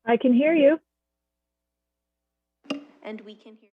I can hear you. And we can hear.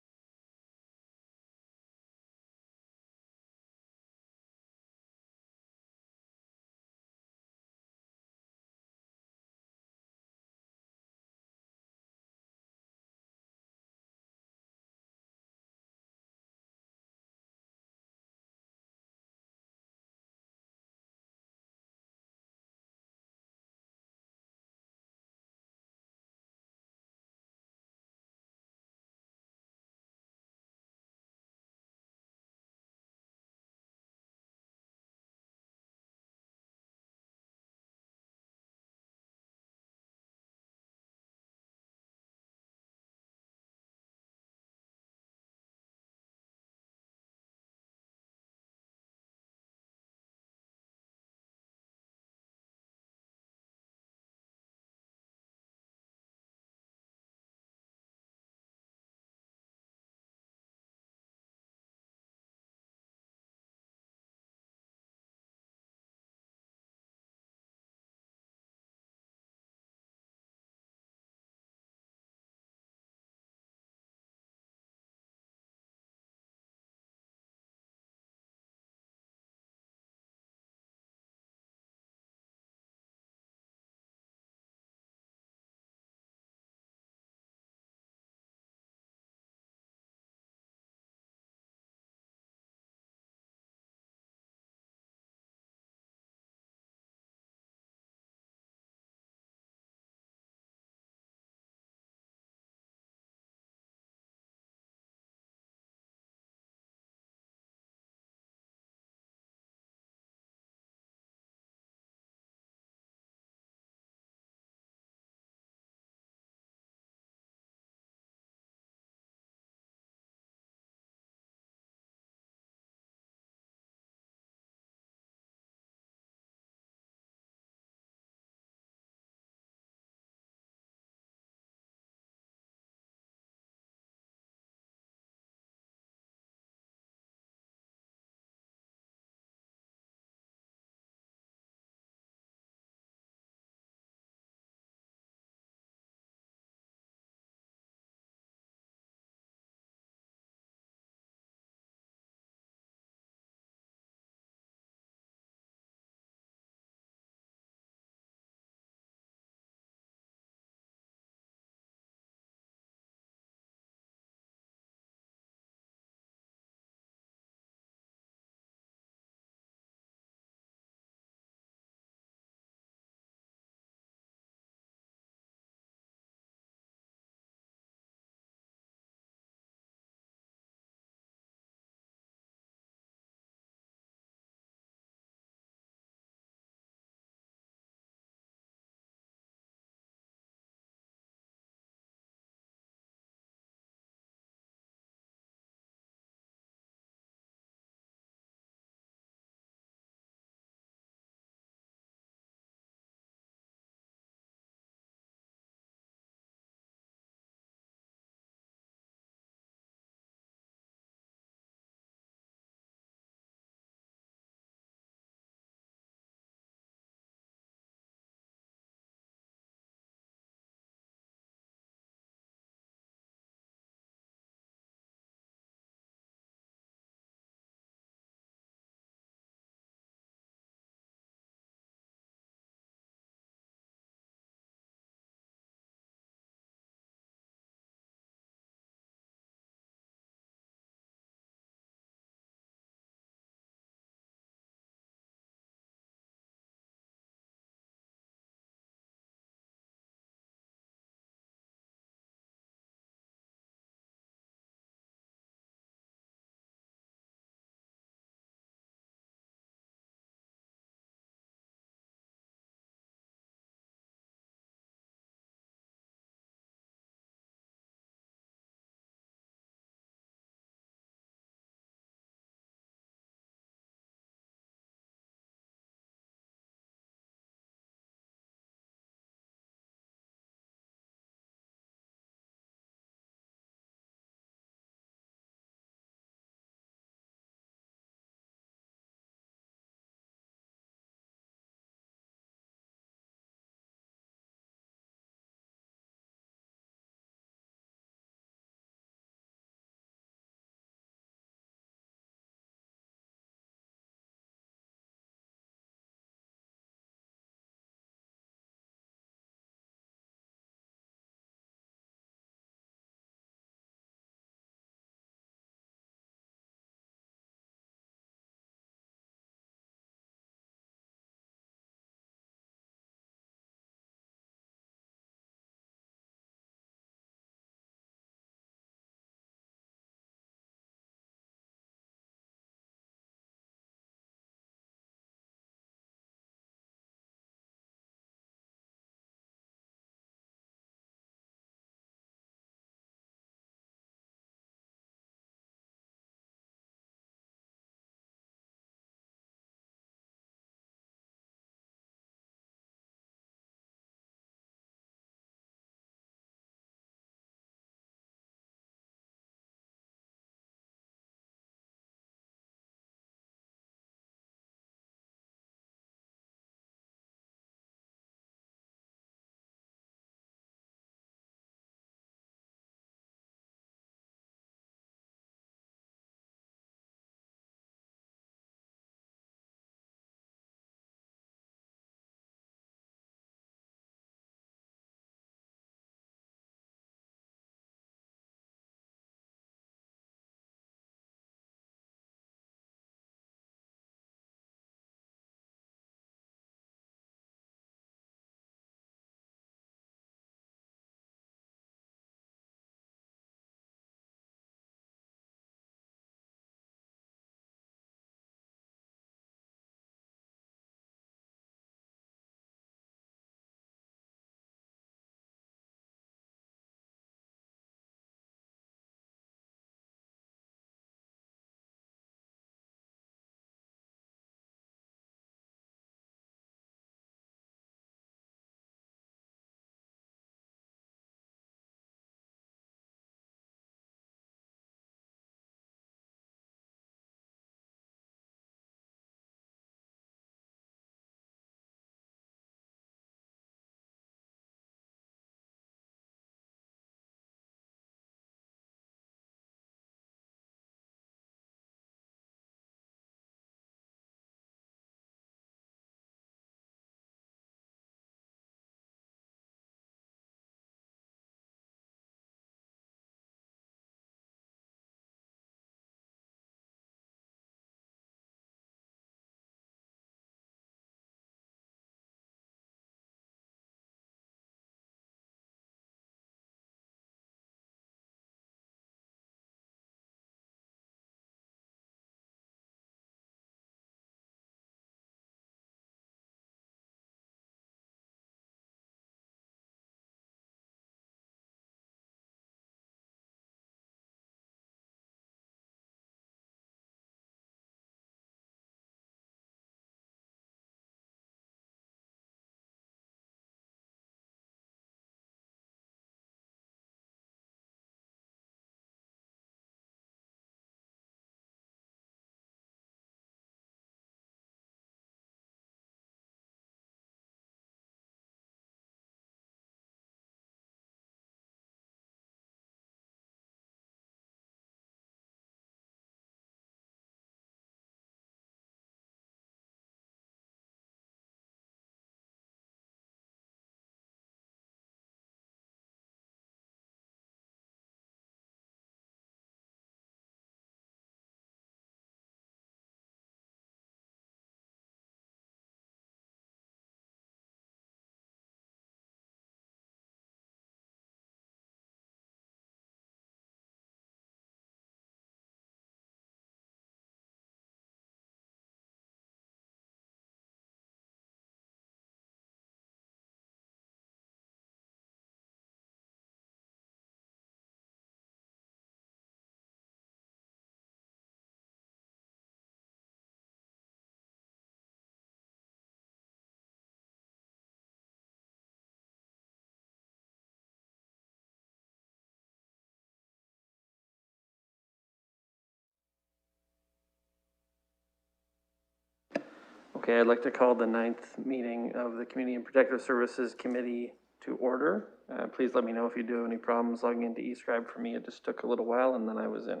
Okay, I'd like to call the 9th meeting of the Community and Protective Services Committee to order. Please let me know if you do have any problems logging into eScribe. For me, it just took a little while and then I was in.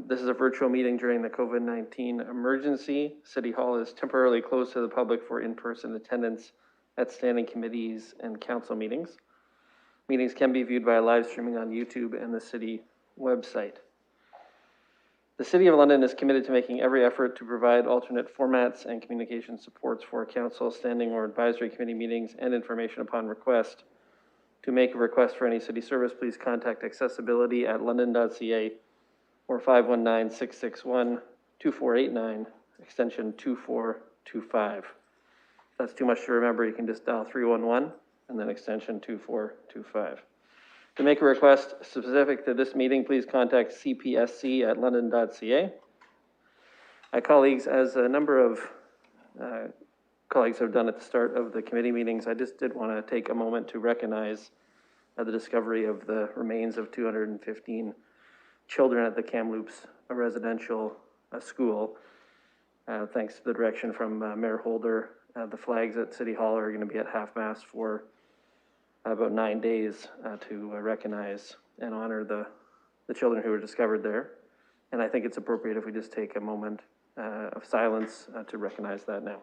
This is a virtual meeting during the COVID-19 emergency. City Hall is temporarily closed to the public for in-person attendance at standing committees and council meetings. Meetings can be viewed via live streaming on YouTube and the city website. The City of London is committed to making every effort to provide alternate formats and communication supports for council, standing or advisory committee meetings and information upon request. To make a request for any city service, please contact accessibility@london.ca or 519-661-2489, extension 2425. If that's too much to remember, you can just dial 311 and then extension 2425. To make a request specific to this meeting, please contact cpsc@london.ca. My colleagues, as a number of colleagues have done at the start of the committee meetings, I just did want to take a moment to recognize the discovery of the remains of 215 children at the Kamloops residential school. Thanks to the direction from Mayor Holder, the flags at City Hall are going to be at half-mast for about 9 days to recognize and honor the children who were discovered there. And I think it's appropriate if we just take a moment of silence to recognize that now.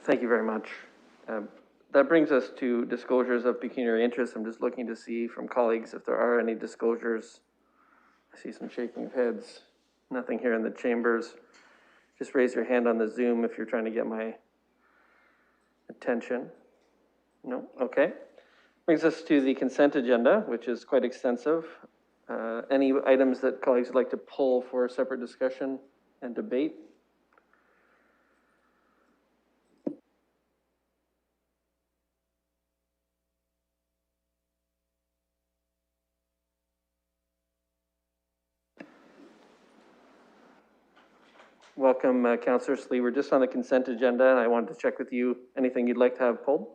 Thank you very much. That brings us to disclosures of pecuniary interest. I'm just looking to see from colleagues if there are any disclosures. I see some shaking of heads. Nothing here in the chambers. Just raise your hand on the Zoom if you're trying to get my attention. No? Okay. Brings us to the consent agenda, which is quite extensive. Any items that colleagues would like to pull for a separate discussion and debate? Welcome, Councillor Slee. We're just on the consent agenda, and I wanted to check with you. Anything you'd like to have pulled?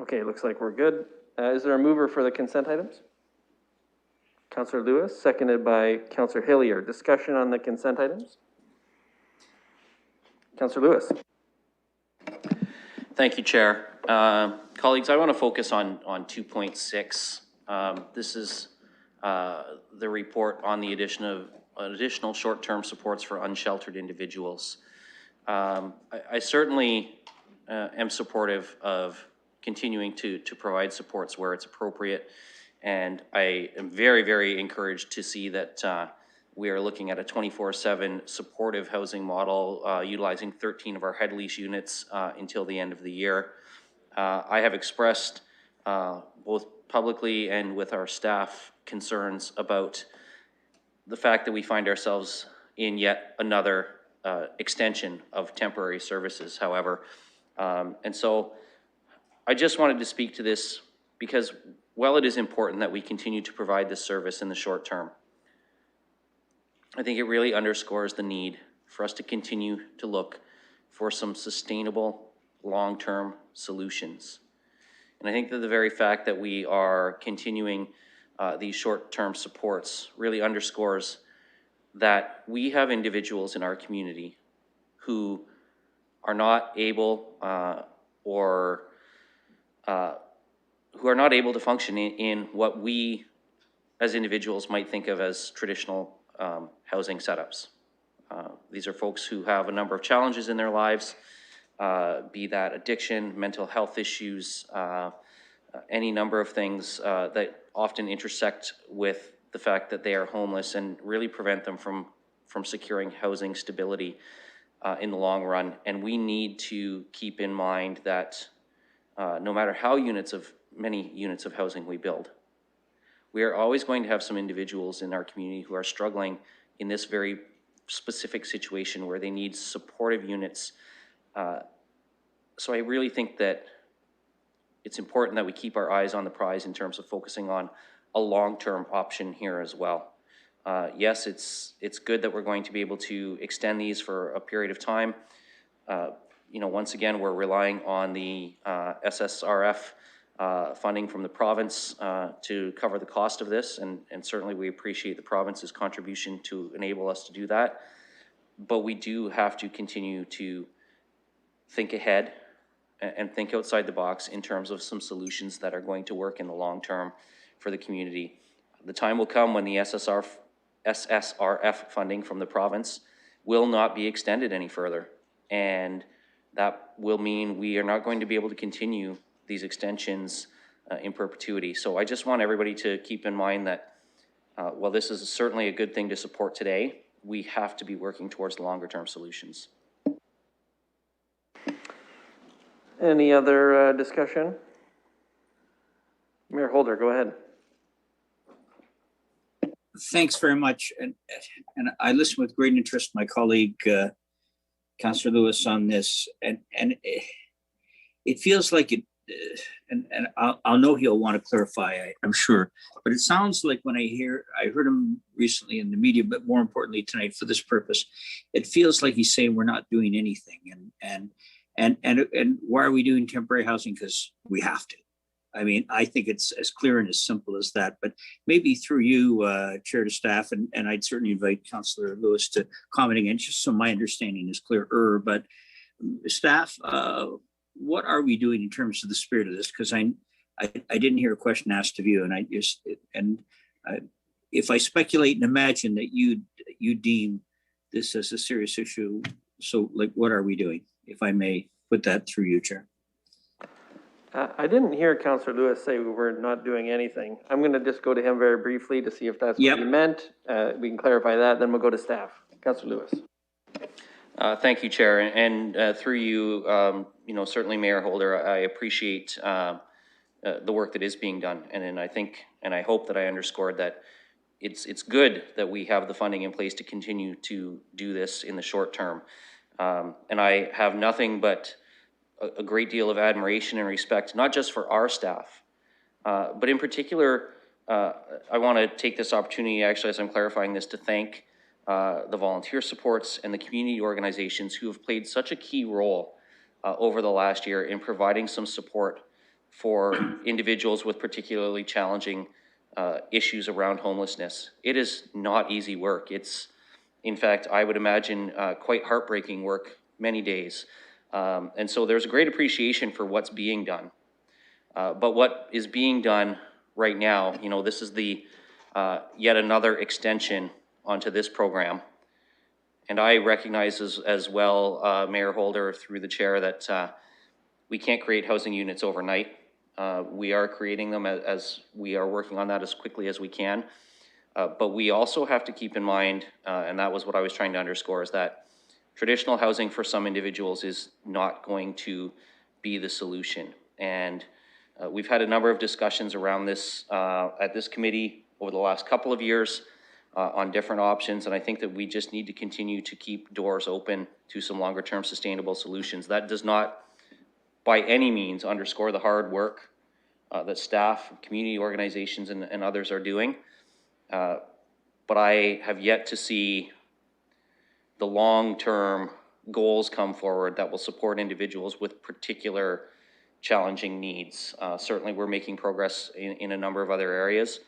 Okay, looks like we're good. Is there a mover for the consent items? Councillor Lewis, seconded by Councillor Hillier. Discussion on the consent items? Councillor Lewis. Thank you, Chair. Colleagues, I want to focus on 2.6. This is the report on the addition of additional short-term supports for unsheltered individuals. I certainly am supportive of continuing to provide supports where it's appropriate, and I am very, very encouraged to see that we are looking at a 24/7 supportive housing model, utilizing 13 of our head lease units until the end of the year. I have expressed both publicly and with our staff concerns about the fact that we find ourselves in yet another extension of temporary services, however. And so I just wanted to speak to this because while it is important that we continue to provide this service in the short term, I think it really underscores the need for us to continue to look for some sustainable long-term solutions. And I think that the very fact that we are continuing these short-term supports really underscores that we have individuals in our community who are not able who are not able to function in what we as individuals might think of as traditional housing setups. These are folks who have a number of challenges in their lives, be that addiction, mental health issues, any number of things that often intersect with the fact that they are homeless and really prevent them from securing housing stability in the long run. And we need to keep in mind that no matter how many units of housing we build, we are always going to have some individuals in our community who are struggling in this very specific situation where they need supportive units. So I really think that it's important that we keep our eyes on the prize in terms of focusing on a long-term option here as well. Yes, it's good that we're going to be able to extend these for a period of time. You know, once again, we're relying on the SSRF funding from the province to cover the cost of this, and certainly we appreciate the province's contribution to enable us to do that. But we do have to continue to think ahead and think outside the box in terms of some solutions that are going to work in the long term for the community. The time will come when the SSRF funding from the province will not be extended any further, and that will mean we are not going to be able to continue these extensions in perpetuity. So I just want everybody to keep in mind that while this is certainly a good thing to support today, we have to be working towards the longer term solutions. Any other discussion? Mayor Holder, go ahead. Thanks very much. And I listened with great interest to my colleague, Councillor Lewis, on this. And it feels like it, and I'll know he'll want to clarify, I'm sure. But it sounds like when I heard him recently in the media, but more importantly tonight for this purpose, it feels like he's saying we're not doing anything. And why are we doing temporary housing? Because we have to. I mean, I think it's as clear and as simple as that, but maybe through you, Chair to staff, and I'd certainly invite Councillor Lewis to comment again, just so my understanding is clearer. But staff, what are we doing in terms of the spirit of this? Because I didn't hear a question asked of you, and if I speculate and imagine that you deem this as a serious issue, so like, what are we doing? If I may put that through you, Chair. I didn't hear Councillor Lewis say we were not doing anything. I'm going to just go to him very briefly to see if that's what he meant. We can clarify that, then we'll go to staff. Councillor Lewis. Thank you, Chair, and through you, you know, certainly Mayor Holder, I appreciate the work that is being done, and I think, and I hope that I underscored that it's good that we have the funding in place to continue to do this in the short term, and I have nothing but a great deal of admiration and respect, not just for our staff, but in particular, I want to take this opportunity, actually, as I'm clarifying this, to thank the volunteer supports and the community organizations who have played such a key role over the last year in providing some support for individuals with particularly challenging issues around homelessness. It is not easy work. It's, in fact, I would imagine quite heartbreaking work many days. And so there's a great appreciation for what's being done. But what is being done right now, you know, this is the yet another extension onto this program. And I recognize as well, Mayor Holder, through the chair, that we can't create housing units overnight. We are creating them as we are working on that as quickly as we can. But we also have to keep in mind, and that was what I was trying to underscore, is that traditional housing for some individuals is not going to be the solution. And we've had a number of discussions around this at this committee over the last couple of years on different options. And I think that we just need to continue to keep doors open to some longer term sustainable solutions. That does not by any means underscore the hard work that staff, community organizations and others are doing. But I have yet to see the long-term goals come forward that will support individuals with particular challenging needs. Certainly we're making progress in a number of other areas,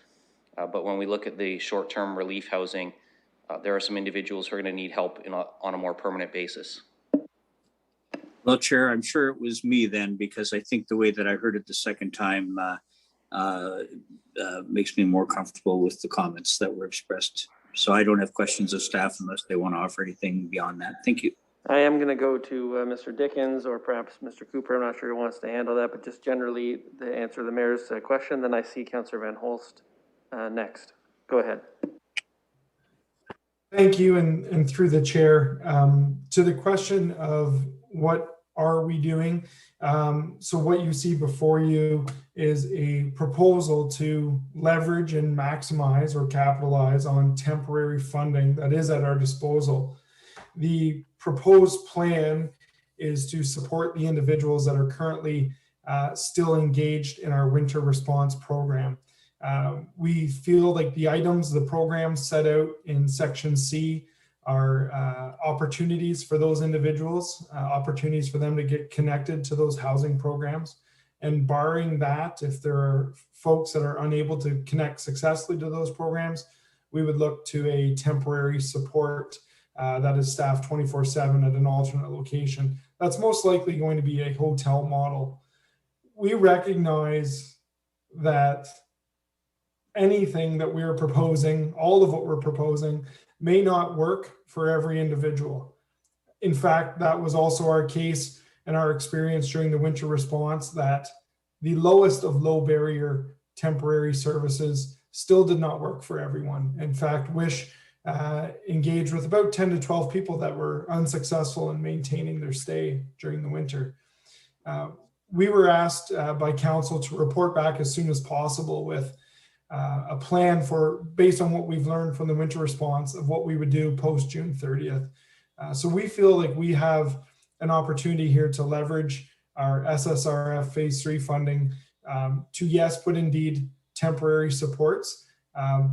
but when we look at the short-term relief housing, there are some individuals who are going to need help on a more permanent basis. Well, Chair, I'm sure it was me then, because I think the way that I heard it the second time makes me more comfortable with the comments that were expressed. So I don't have questions of staff unless they want to offer anything beyond that. Thank you. I am going to go to Mr. Dickens or perhaps Mr. Cooper. I'm not sure who wants to handle that, but just generally to answer the mayor's question. Then I see Councillor Van Holst next. Go ahead. Thank you, and through the chair, to the question of what are we doing? So what you see before you is a proposal to leverage and maximize or capitalize on temporary funding that is at our disposal. The proposed plan is to support the individuals that are currently still engaged in our winter response program. We feel like the items, the programs set out in section C are opportunities for those individuals, opportunities for them to get connected to those housing programs. And barring that, if there are folks that are unable to connect successfully to those programs, we would look to a temporary support that is staffed 24/7 at an alternate location. That's most likely going to be a hotel model. We recognize that anything that we're proposing, all of what we're proposing, may not work for every individual. In fact, that was also our case and our experience during the winter response, that the lowest of low barrier temporary services still did not work for everyone. In fact, WISH engaged with about 10 to 12 people that were unsuccessful in maintaining their stay during the winter. We were asked by council to report back as soon as possible with a plan for, based on what we've learned from the winter response, of what we would do post June 30th. So we feel like we have an opportunity here to leverage our SSRF phase 3 funding to, yes, put indeed temporary supports,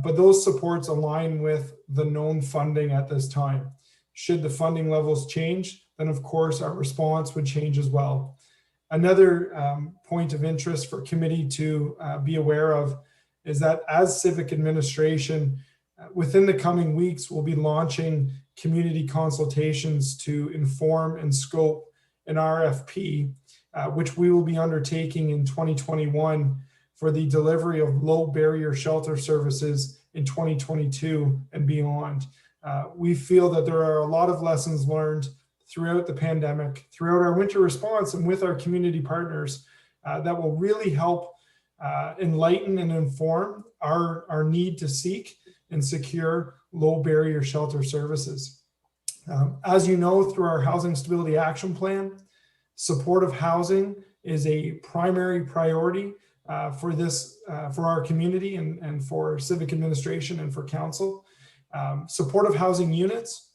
but those supports align with the known funding at this time. Should the funding levels change, then of course our response would change as well. Another point of interest for committee to be aware of is that as civic administration, within the coming weeks, we'll be launching community consultations to inform and scope an RFP, which we will be undertaking in 2021 for the delivery of low barrier shelter services in 2022 and beyond. We feel that there are a lot of lessons learned throughout the pandemic, throughout our winter response, and with our community partners that will really help enlighten and inform our need to seek and secure low barrier shelter services. As you know, through our Housing Stability Action Plan, supportive housing is a primary priority for our community and for civic administration and for council. Supportive housing units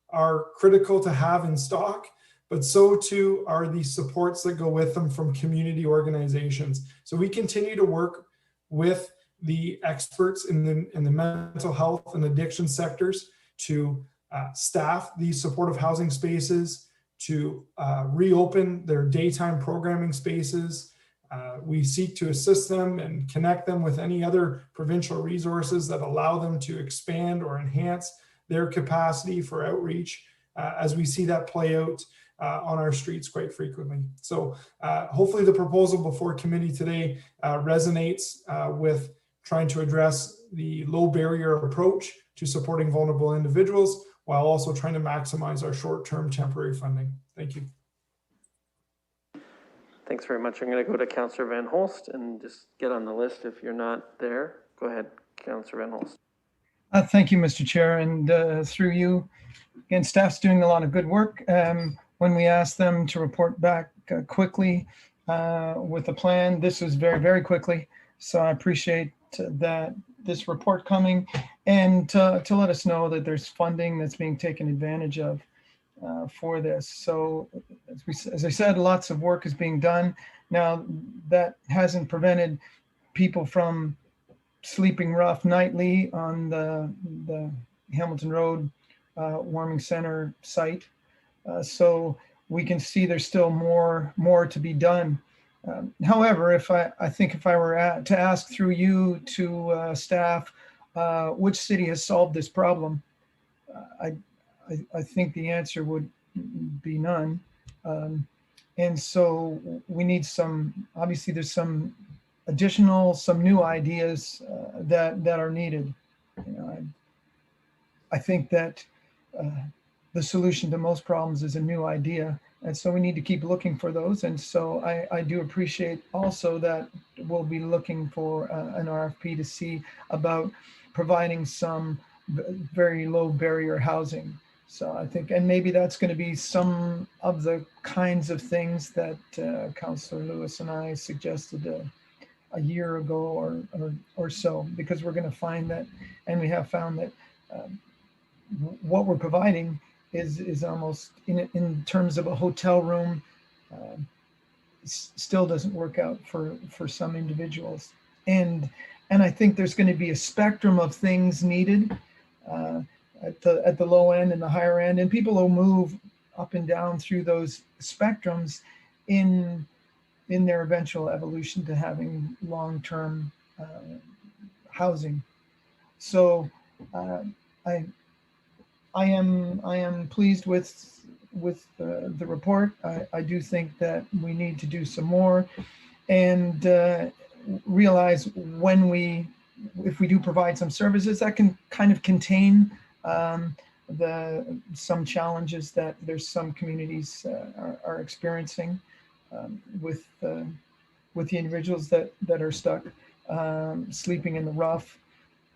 are critical to have in stock, but so too are the supports that go with them from community organizations. So we continue to work with the experts in the mental health and addiction sectors to staff these supportive housing spaces, to reopen their daytime programming spaces. We seek to assist them and connect them with any other provincial resources that allow them to expand or enhance their capacity for outreach as we see that play out on our streets quite frequently. So hopefully the proposal before committee today resonates with trying to address the low barrier approach to supporting vulnerable individuals while also trying to maximize our short-term temporary funding. Thank you. Thanks very much. I'm going to go to Councillor Van Holst and just get on the list if you're not there. Go ahead, Councillor Van Holst. Thank you, Mr. Chair, and through you, again, staff's doing a lot of good work. When we asked them to report back quickly with a plan, this was very, very quickly. So I appreciate that this report coming and to let us know that there's funding that's being taken advantage of for this. So as I said, lots of work is being done. Now that hasn't prevented people from sleeping rough nightly on the Hamilton Road Warming Center site. So we can see there's still more to be done. However, I think if I were to ask through you to staff, which city has solved this problem, I think the answer would be none. And so we need obviously there's some new ideas that are needed. I think that the solution to most problems is a new idea. And so we need to keep looking for those. And so I do appreciate also that we'll be looking for an RFP to see about providing some very low barrier housing. So I think, and maybe that's going to be some of the kinds of things that Councillor Lewis and I suggested a year ago or so, because we're going to find that, and we have found that what we're providing is almost in terms of a hotel room, still doesn't work out for some individuals. And I think there's going to be a spectrum of things needed at the low end and the higher end, and people will move up and down through those spectrums in their eventual evolution to having long-term housing. So I am pleased with the report. I do think that we need to do some more, and realize if we do provide some services that can kind of contain some challenges that there's some communities are experiencing with the individuals that are stuck sleeping in the rough.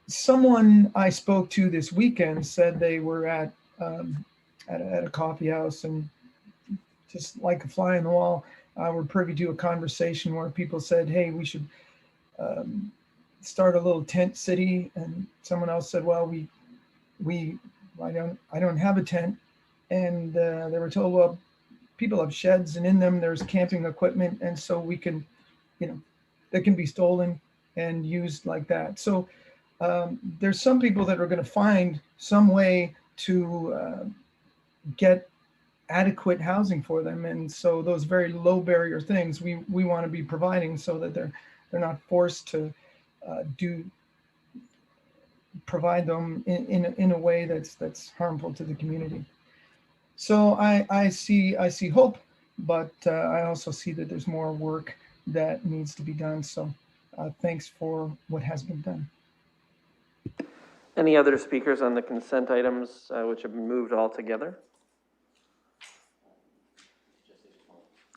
Someone I spoke to this weekend said they were at a coffee house, and just like a fly on the wall, we're privy to a conversation where people said, "Hey, we should start a little tent city," and someone else said, "Well, I don't have a tent," and they were told, "Well, people have sheds, and in them there's camping equipment, and so we can, that can be stolen and used like that." So there's some people that are going to find some way to get adequate housing for them, and so those very low barrier things we want to be providing so that they're not forced to provide them in a way that's harmful to the community. So I see hope, but I also see that there's more work that needs to be done. So thanks for what has been done. Any other speakers on the consent items which have been moved all together?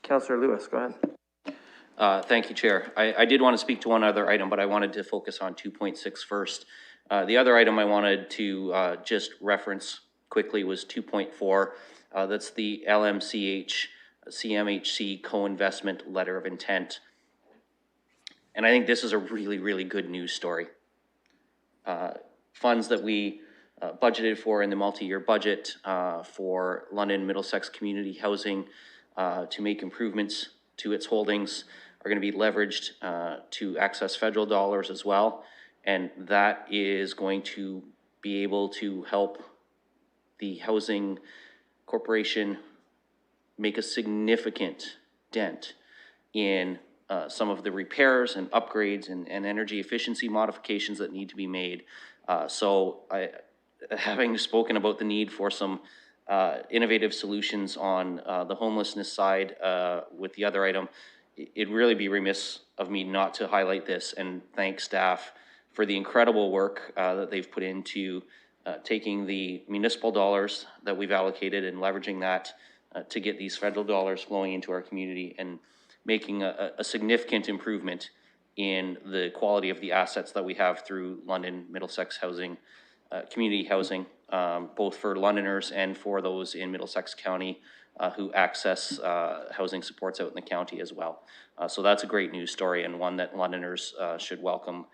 Councillor Lewis, go ahead. Thank you, Chair. I did want to speak to one other item, but I wanted to focus on 2.6 first. The other item I wanted to just reference quickly was 2.4. That's the LMCH CMHC co-investment letter of intent. And I think this is a really, really good news story. Funds that we budgeted for in the multi-year budget for London Middlesex community housing to make improvements to its holdings are going to be leveraged to access federal dollars as well. And that is going to be able to help the housing corporation make a significant dent in some of the repairs and upgrades and energy efficiency modifications that need to be made. So having spoken about the need for some innovative solutions on the homelessness side with the other item, it'd really be remiss of me not to highlight this and thank staff for the incredible work that they've put into taking the municipal dollars that we've allocated and leveraging that to get these federal dollars flowing into our community and making a significant improvement in the quality of the assets that we have through London Middlesex housing, community housing, both for Londoners and for those in Middlesex County who access housing supports out in the county as well. So that's a great news story and one that Londoners should welcome.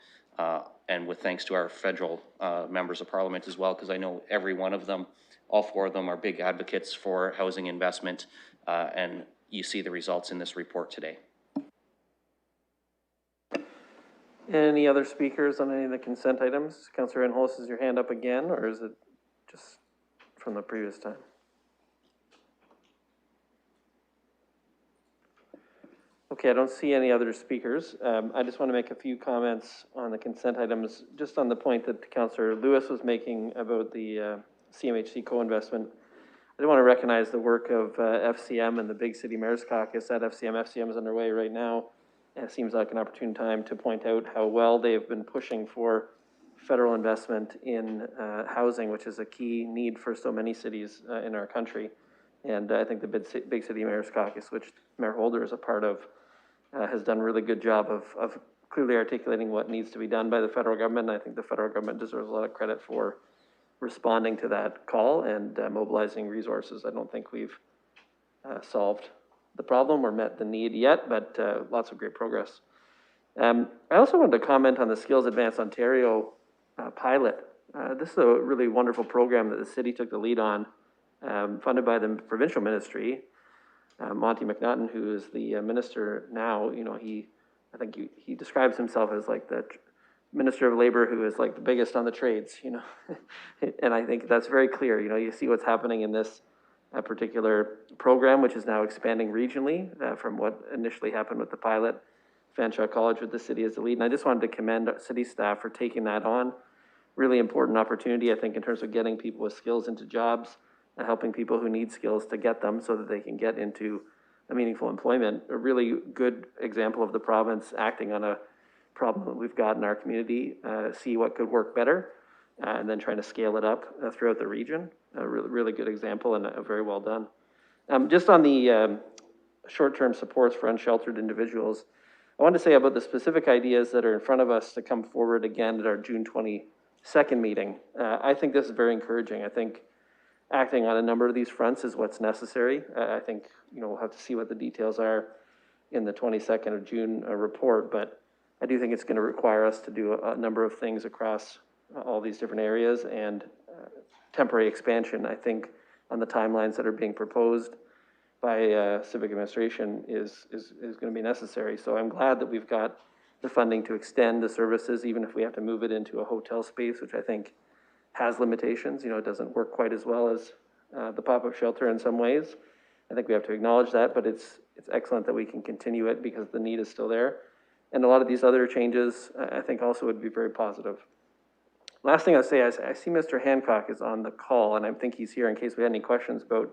And with thanks to our federal members of parliament as well, because I know every one of them, all four of them are big advocates for housing investment, and you see the results in this report today. Any other speakers on any of the consent items? Councillor Inhofe, is your hand up again, or is it just from the previous time? Okay, I don't see any other speakers. I just want to make a few comments on the consent items, just on the point that Councillor Lewis was making about the CMHC co-investment. I do want to recognize the work of FCM and the Big City Mayor's Caucus at FCM. FCM is underway right now, and it seems like an opportune time to point out how well they've been pushing for federal investment in housing, which is a key need for so many cities in our country. And I think the Big City Mayor's Caucus, which Mayor Holder is a part of, has done a really good job of clearly articulating what needs to be done by the federal government. And I think the federal government deserves a lot of credit for responding to that call and mobilizing resources. I don't think we've solved the problem or met the need yet, but lots of great progress. I also wanted to comment on the Skills Advance Ontario pilot. This is a really wonderful program that the city took the lead on, funded by the provincial ministry. Monty McNaughton, who is the minister now, you know, I think he describes himself as like the Minister of Labor who is like the biggest on the trades, you know. And I think that's very clear. You know, you see what's happening in this particular program, which is now expanding regionally from what initially happened with the pilot. Fanshawe College with the city as the lead. And I just wanted to commend city staff for taking that on. Really important opportunity, I think, in terms of getting people with skills into jobs, helping people who need skills to get them so that they can get into a meaningful employment. A really good example of the province acting on a problem that we've got in our community, see what could work better, and then trying to scale it up throughout the region. A really good example and very well done. Just on the short-term supports for unsheltered individuals, I want to say about the specific ideas that are in front of us to come forward again at our June 22nd meeting. I think this is very encouraging. I think acting on a number of these fronts is what's necessary. I think, you know, we'll have to see what the details are in the 22nd of June report, but I do think it's going to require us to do a number of things across all these different areas, and temporary expansion, I think, on the timelines that are being proposed by civic administration is going to be necessary. So I'm glad that we've got the funding to extend the services, even if we have to move it into a hotel space, which I think has limitations. You know, it doesn't work quite as well as the pop-up shelter in some ways. I think we have to acknowledge that, but it's excellent that we can continue it because the need is still there. And a lot of these other changes, I think, also would be very positive. Last thing I'll say, I see Mr. Hancock is on the call, and I think he's here in case we had any questions about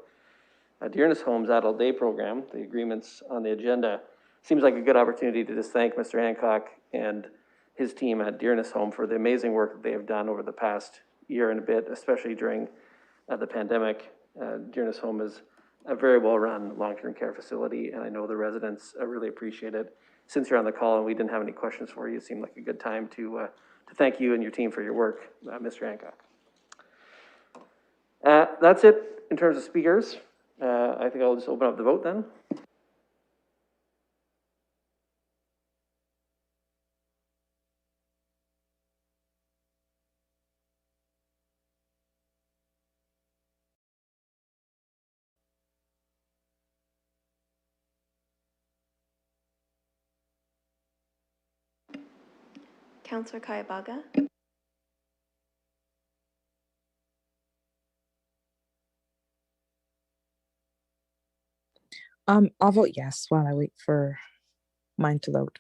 Dearness Homes Adult Day Program, the agreements on the agenda. Seems like a good opportunity to just thank Mr. Hancock and his team at Dearness Home for the amazing work that they have done over the past year and a bit, especially during the pandemic. Dearness Home is a very well-run long-term care facility, and I know the residents really appreciate it. Since you're on the call and we didn't have any questions for you, it seemed like a good time to thank you and your team for your work, Mr. Hancock. That's it in terms of speakers. I think I'll just open up the vote then. Councillor Kayabaga. I'll vote yes while I wait for mine to load.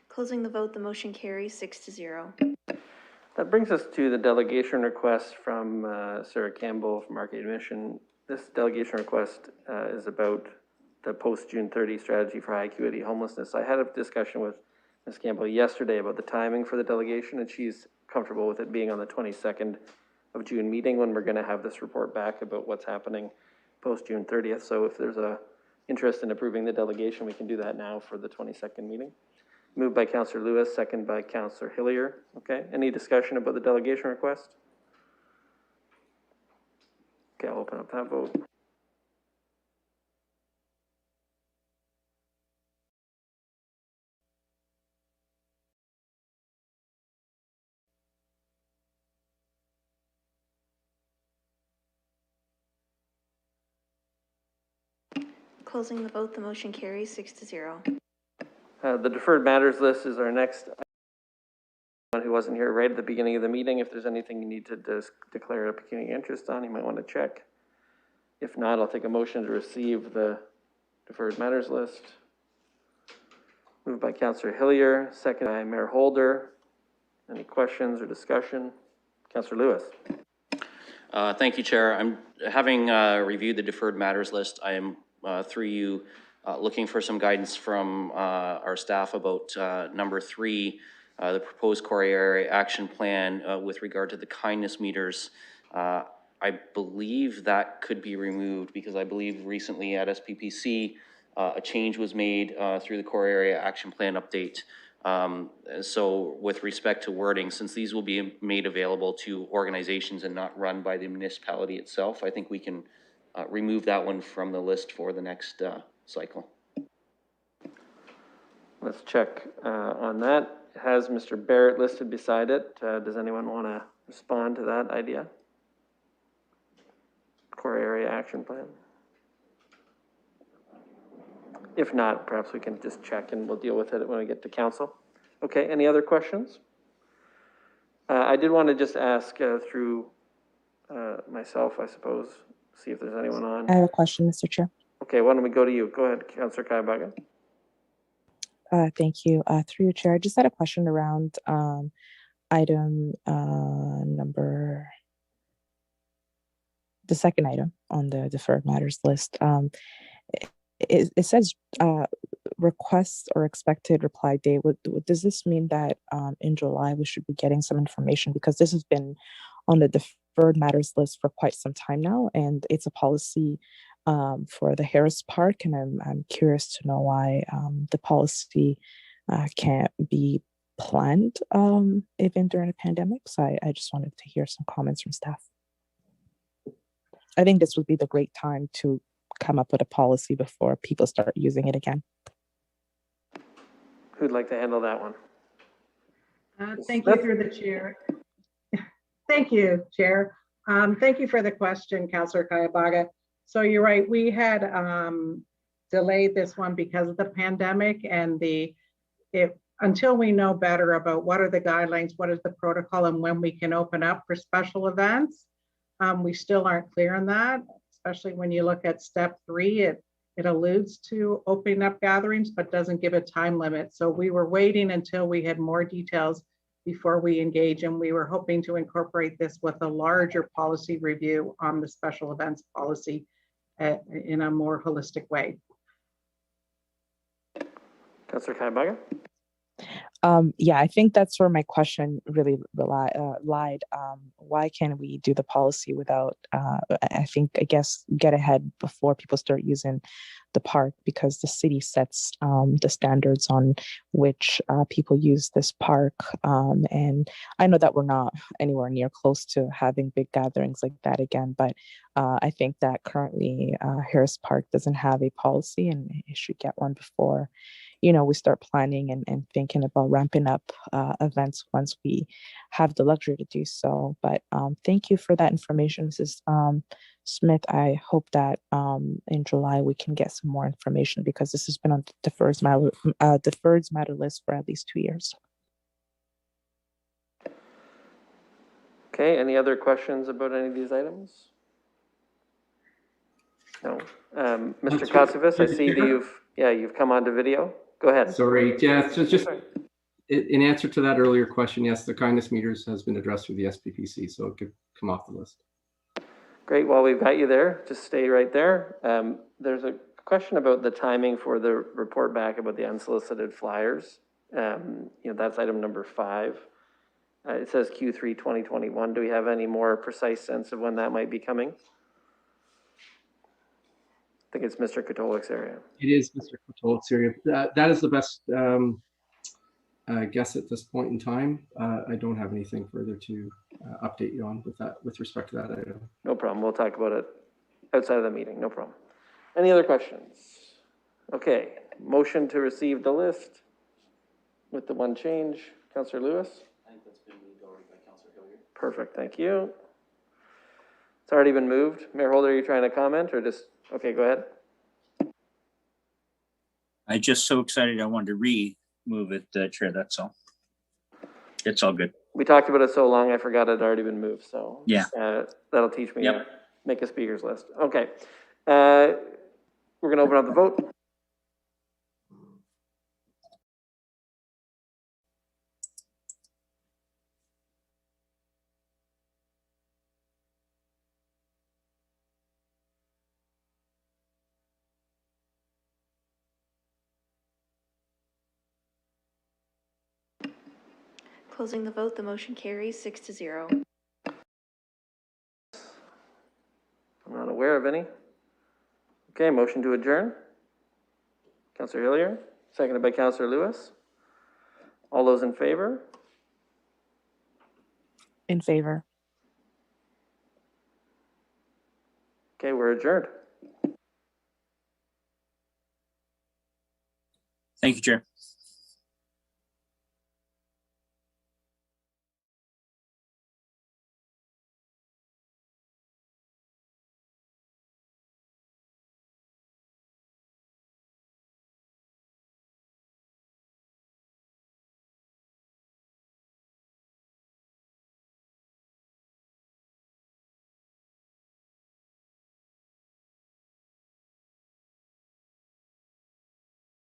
Closing the vote, the motion carries 6-0. That brings us to the delegation request from Sarah Campbell from Market Admission. This delegation request is about the post-June 30 strategy for high acuity homelessness. I had a discussion with Ms. Campbell yesterday about the timing for the delegation, and she's comfortable with it being on the 22nd of June meeting when we're going to have this report back about what's happening post-June 30th. So if there's a interest in approving the delegation, we can do that now for the 22nd meeting. Moved by Councillor Lewis, second by Councillor Hillier. Okay, any discussion about the delegation request? Okay, I'll open up that vote. Closing the vote, the motion carries 6-0. The deferred matters list is our next one who wasn't here right at the beginning of the meeting. If there's anything you need to declare a pecuniary interest on, you might want to check. If not, I'll take a motion to receive the deferred matters list. Moved by Councillor Hillier, second by Mayor Holder. Any questions or discussion? Councillor Lewis. Thank you, Chair. I'm having reviewed the deferred matters list. I am through you looking for some guidance from our staff about number 3, the proposed core area action plan with regard to the kindness meters. I I believe that could be removed because I believe recently at SPPC, a change was made through the core area action plan update. So with respect to wording, since these will be made available to organizations and not run by the municipality itself, I think we can remove that one from the list for the next cycle. Let's check on that. It has Mr. Barrett listed beside it. Does anyone want to respond to that idea? Core area action plan. If not, perhaps we can just check and we'll deal with it when we get to council. Okay, any other questions? I did want to just ask through myself, I suppose, see if there's anyone on. I have a question, Mr. Chair. Okay, why don't we go to you? Go ahead, Councillor Kaibaga. Thank you. Through your chair, I just had a question around item number, the second item on the deferred matters list. It says requests or expected reply date. Does this mean that in July we should be getting some information? Because this has been on the deferred matters list for quite some time now, and it's a policy for the Harris Park, and I'm curious to know why the policy can't be planned even during a pandemic. So I just wanted to hear some comments from staff. I think this would be the great time to come up with a policy before people start using it again. Who'd like to handle that one? Thank you through the chair. Thank you, Chair. Thank you for the question, Councillor Kaibaga. So you're right, we had delayed this one because of the pandemic, and until we know better about what are the guidelines, what is the protocol, and when we can open up for special events, we still aren't clear on that, especially when you look at step 3, it alludes to opening up gatherings, but doesn't give a time limit. So we were waiting until we had more details before we engage, and we were hoping to incorporate this with a larger policy review on the special events policy in a more holistic way. Councillor Kaibaga? Yeah, I think that's where my question really lied. Why can't we do the policy without, I guess, get ahead before people start using the park, because the city sets the standards on which people use this park. And I know that we're not anywhere near close to having big gatherings like that again, but I think that currently Harris Park doesn't have a policy, and it should get one before we start planning and thinking about ramping up events once we have the luxury to do so. But thank you for that information, Mrs. Smith. I hope that in July we can get some more information, because this has been on the deferred matter list for at least 2 years. Okay, any other questions about any of these items? No. Mr. Kotsovas, I see that you've come onto video. Go ahead. Sorry, yeah, so just in answer to that earlier question, yes, the kindness meters has been addressed through the SPPC, so it could come off the list. Great, while we've got you there, just stay right there. There's a question about the timing for the report back about the unsolicited flyers. That's item number 5. It says Q3 2021. Do we have any more precise sense of when that might be coming? I think it's Mr. Katolik's area. It is Mr. Katolik's area. That is the best guess at this point in time. I don't have anything further to update you on with respect to that item. No problem. We'll talk about it outside of the meeting. No problem. Any other questions? Okay. Motion to receive the list with the one change. Councillor Lewis? I think that's been moved already by Councillor Hilliard. Perfect. Thank you. It's already been moved. Mayor Holder, are you trying to comment or just... Okay, go ahead. I'm just so excited. I wanted to remove it, Chair. That's all. It's all good. We talked about it so long, I forgot it had already been moved. So yeah, that'll teach me to make a speakers list. Okay. We're going to open up the vote. Closing the vote, the motion carries 6-0. Okay, motion to adjourn. Councillor Hillier, seconded by Councillor Lewis. All those in favor? In favor. Okay, we're adjourned. Thank you, Chair.